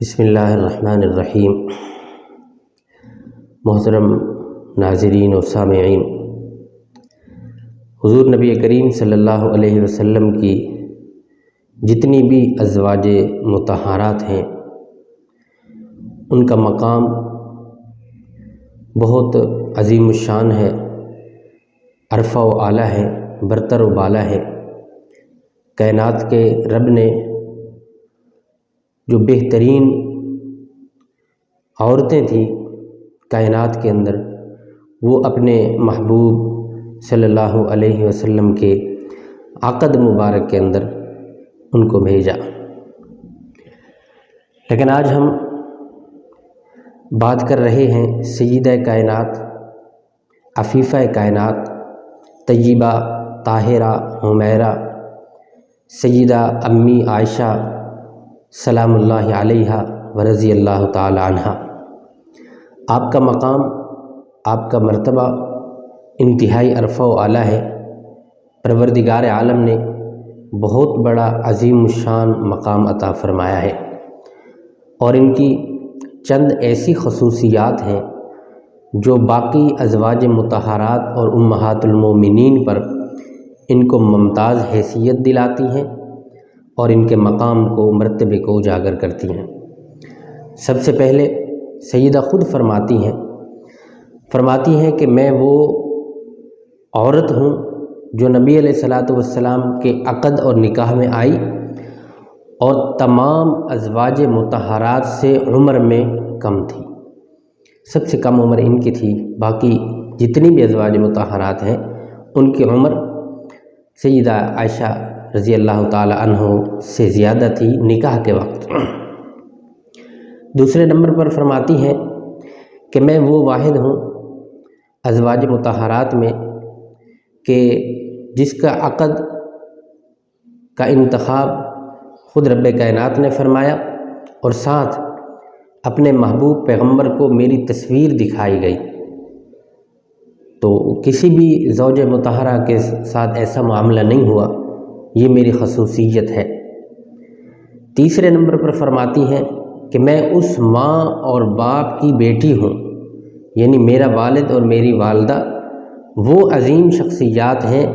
بسم اللہ الرحمن الرحیم۔ محترم ناظرین و سامعین، حضور نبی کریم صلی اللہ علیہ وسلم کی جتنی بھی ازواج مطہرات ہیں ان کا مقام بہت عظیم الشان ہے، عرفہ و اعلیٰ ہے، برتر و بالا ہے۔ کائنات کے رب نے جو بہترین عورتیں تھیں کائنات کے اندر، وہ اپنے محبوب صلی اللہ علیہ وسلم کے عقد مبارک کے اندر ان کو بھیجا۔ لیکن آج ہم بات کر رہے ہیں سیدہ کائنات، عفیفہ کائنات، طیبہ، طاہرہ، حمیرہ، سیدہ امی عائشہ سلام اللہ علیہا و رضی اللہ تعالی عنہا۔ آپ کا مقام، آپ کا مرتبہ انتہائی عرفہ و اعلیٰ ہے۔ پروردگار عالم نے بہت بڑا عظیم الشان مقام عطا فرمایا ہے، اور ان کی چند ایسی خصوصیات ہیں جو باقی ازواج مطہرات اور امہات المومنین پر ان کو ممتاز حیثیت دلاتی ہیں اور ان کے مقام کو، مرتبے کو اجاگر کرتی ہیں۔ سب سے پہلے سیدہ خود فرماتی ہیں کہ میں وہ عورت ہوں جو نبی علیہ الصلاۃ والسلام کے عقد اور نکاح میں آئی اور تمام ازواج مطہرات سے عمر میں کم تھی۔ سب سے کم عمر ان کی تھی، باقی جتنی بھی ازواج مطہرات ہیں ان کی عمر سیدہ عائشہ رضی اللہ تعالی عنہ سے زیادہ تھی نکاح کے وقت۔ دوسرے نمبر پر فرماتی ہیں کہ میں وہ واحد ہوں ازواج مطہرات میں کہ جس کا عقد کا انتخاب خود رب کائنات نے فرمایا، اور ساتھ اپنے محبوب پیغمبر کو میری تصویر دکھائی گئی۔ تو کسی بھی زوج مطہرہ کے ساتھ ایسا معاملہ نہیں ہوا، یہ میری خصوصیت ہے۔ تیسرے نمبر پر فرماتی ہیں کہ میں اس ماں اور باپ کی بیٹی ہوں، یعنی میرا والد اور میری والدہ وہ عظیم شخصیات ہیں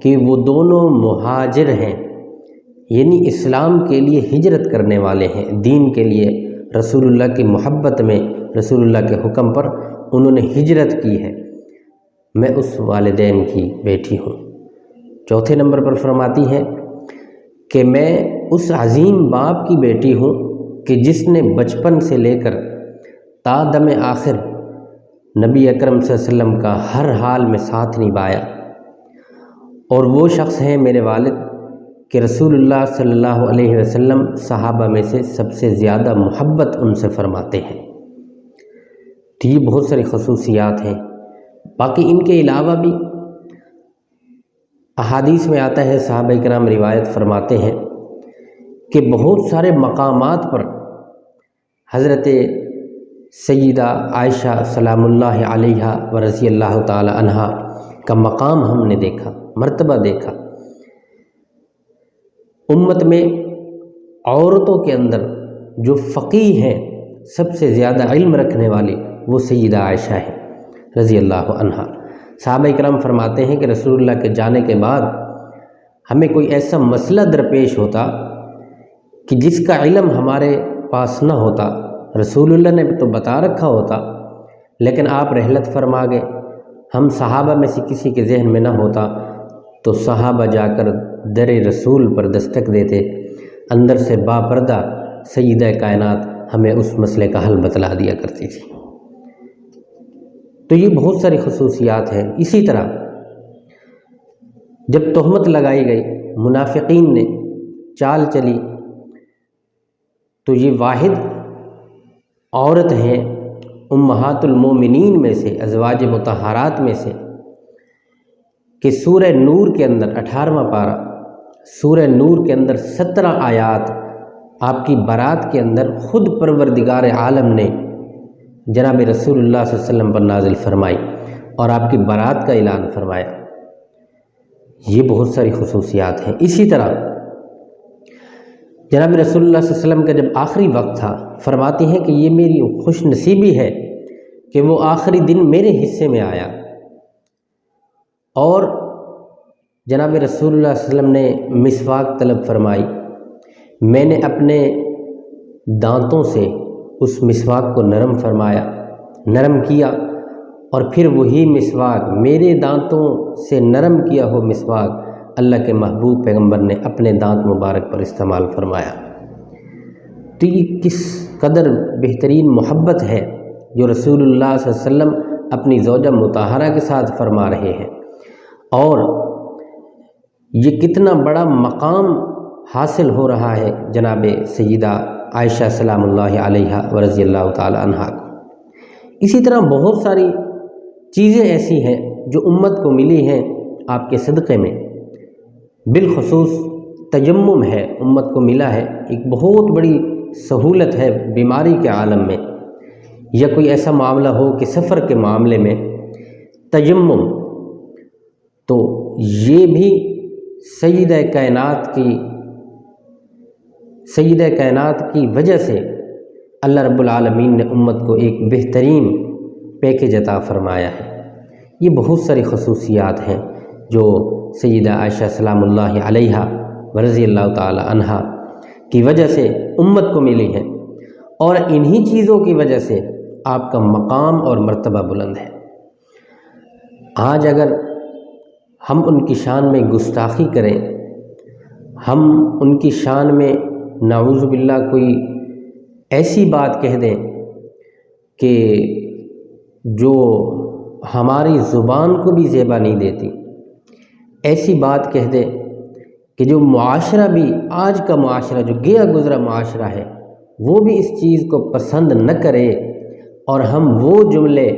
کہ وہ دونوں مہاجر ہیں، یعنی اسلام کے لیے ہجرت کرنے والے ہیں، دین کے لیے رسول اللہ کی محبت میں، رسول اللہ کے حکم پر انہوں نے ہجرت کی ہے۔ میں اس والدین کی بیٹی ہوں۔ چوتھے نمبر پر فرماتی ہے کہ میں اس عظیم باپ کی بیٹی ہوں کہ جس نے بچپن سے لے کر تا دم آخر نبی اکرم صلی اللہ علیہ وسلم کا ہر حال میں ساتھ نبھایا، اور وہ شخص ہیں میرے والد کہ رسول اللہ صلی اللہ علیہ وسلم صحابہ میں سے سب سے زیادہ محبت ان سے فرماتے ہیں۔ تو یہ بہت ساری خصوصیات ہیں۔ باقی ان کے علاوہ بھی احادیث میں آتا ہے، صحابہ کرام روایت فرماتے ہیں کہ بہت سارے مقامات پر حضرت سیدہ عائشہ سلام اللہ علیہا و رضی اللہ تعالی عنہا کا مقام ہم نے دیکھا، مرتبہ دیکھا۔ امت میں عورتوں کے اندر جو فقیہ ہیں، سب سے زیادہ علم رکھنے والی، وہ سیدہ عائشہ ہے رضی اللہ عنہا۔ صحابہ کرام فرماتے ہیں کہ رسول اللہ کے جانے کے بعد ہمیں کوئی ایسا مسئلہ درپیش ہوتا کہ جس کا علم ہمارے پاس نہ ہوتا، رسول اللہ نے تو بتا رکھا ہوتا لیکن آپ رحلت فرما گئے، ہم صحابہ میں سے کسی کے ذہن میں نہ ہوتا، تو صحابہ جا کر در رسول پر دستک دیتے، اندر سے باپردہ سیدہ کائنات ہمیں اس مسئلے کا حل بتلا دیا کرتی تھی۔ تو یہ بہت ساری خصوصیات ہیں۔ اسی طرح جب تہمت لگائی گئی، منافقین نے چال چلی، تو یہ واحد عورت ہیں امہات المومنین میں سے، ازواج مطہرات میں سے، کہ سورہ نور کے اندر 18واں پارہ، سورہ نور کے اندر 17 آیات آپ کی برات کے اندر خود پروردگار عالم نے جناب رسول اللہ صلی اللہ علیہ وسلم پر نازل فرمائی اور آپ کی برات کا اعلان فرمایا۔ یہ بہت ساری خصوصیات ہیں۔ اسی طرح جناب رسول اللہ صلی اللہ علیہ وسلم کا جب آخری وقت تھا، فرماتے ہیں کہ یہ میری خوش نصیبی ہے کہ وہ آخری دن میرے حصے میں آیا، اور جناب رسول اللہ صلی اللہ علیہ وسلم نے مسواک طلب فرمائی۔ میں نے اپنے دانتوں سے اس مسواک کو نرم کیا، اور پھر وہی مسواک، میرے دانتوں سے نرم کیا ہو مسواک، اللہ کے محبوب پیغمبر نے اپنے دانت مبارک پر استعمال فرمایا۔ تو یہ کس قدر بہترین محبت ہے جو رسول اللہ صلی اللہ علیہ وسلم اپنی زوجہ مطہرہ کے ساتھ فرما رہے ہیں، اور یہ کتنا بڑا مقام حاصل ہو رہا ہے جناب سیدہ عائشہ سلام اللہ علیہا و رضی اللہ تعالی عنہا کو۔ اسی طرح بہت ساری چیزیں ایسی ہیں جو امت کو ملی ہیں آپ کے صدقے میں، بالخصوص تیمم ہے، امت کو ملا ہے، ایک بہت بڑی سہولت ہے بیماری کے عالم میں، یا کوئی ایسا معاملہ ہو کہ سفر کے معاملے میں تیمم، تو یہ بھی سیدہ کائنات کی وجہ سے اللہ رب العالمین نے امت کو ایک بہترین پیکیج عطا فرمایا ہے۔ یہ بہت ساری خصوصیات ہیں جو سیدہ عائشہ سلام اللہ علیہا و رضی اللہ تعالی عنہا کی وجہ سے امت کو ملی ہیں، اور انہی چیزوں کی وجہ سے آپ کا مقام اور مرتبہ بلند ہے۔ آج اگر ہم ان کی شان میں گستاخی کریں، ہم ان کی شان میں نعوذ باللہ کوئی ایسی بات کہہ دیں کہ جو ہماری زبان کو بھی زیبا نہیں دیتی، ایسی بات کہہ دیں کہ جو معاشرہ بھی، آج کا معاشرہ جو گیا گزرا معاشرہ ہے، وہ بھی اس چیز کو پسند نہ کرے، اور ہم وہ جملے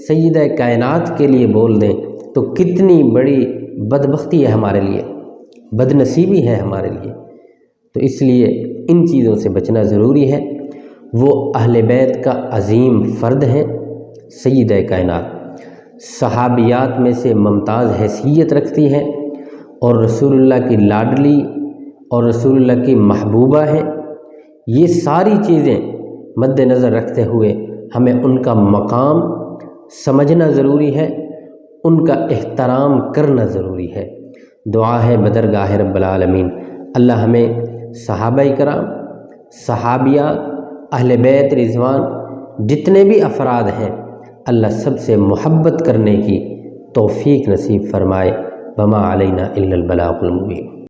سیدہ کائنات کے لیے بول دیں، تو کتنی بڑی بدبختی ہے ہمارے لیے، بد نصیبی ہے ہمارے لیے۔ تو اس لیے ان چیزوں سے بچنا ضروری ہے۔ وہ اہل بیت کا عظیم فرد ہیں، سیدہ کائنات، صحابیات میں سے ممتاز حیثیت رکھتی ہیں، اور رسول اللہ کی لاڈلی اور رسول اللہ کی محبوبہ ہیں۔ یہ ساری چیزیں مد نظر رکھتے ہوئے ہمیں ان کا مقام سمجھنا ضروری ہے، ان کا احترام کرنا ضروری ہے۔ دعا ہے بدرگاہ رب العالمین، اللہ ہمیں صحابہ کرام، صحابیات، اہل بیت رضوان، جتنے بھی افراد ہیں، اللہ سب سے محبت کرنے کی توفیق نصیب فرمائے۔ وما علینا الا البلاغ المبین۔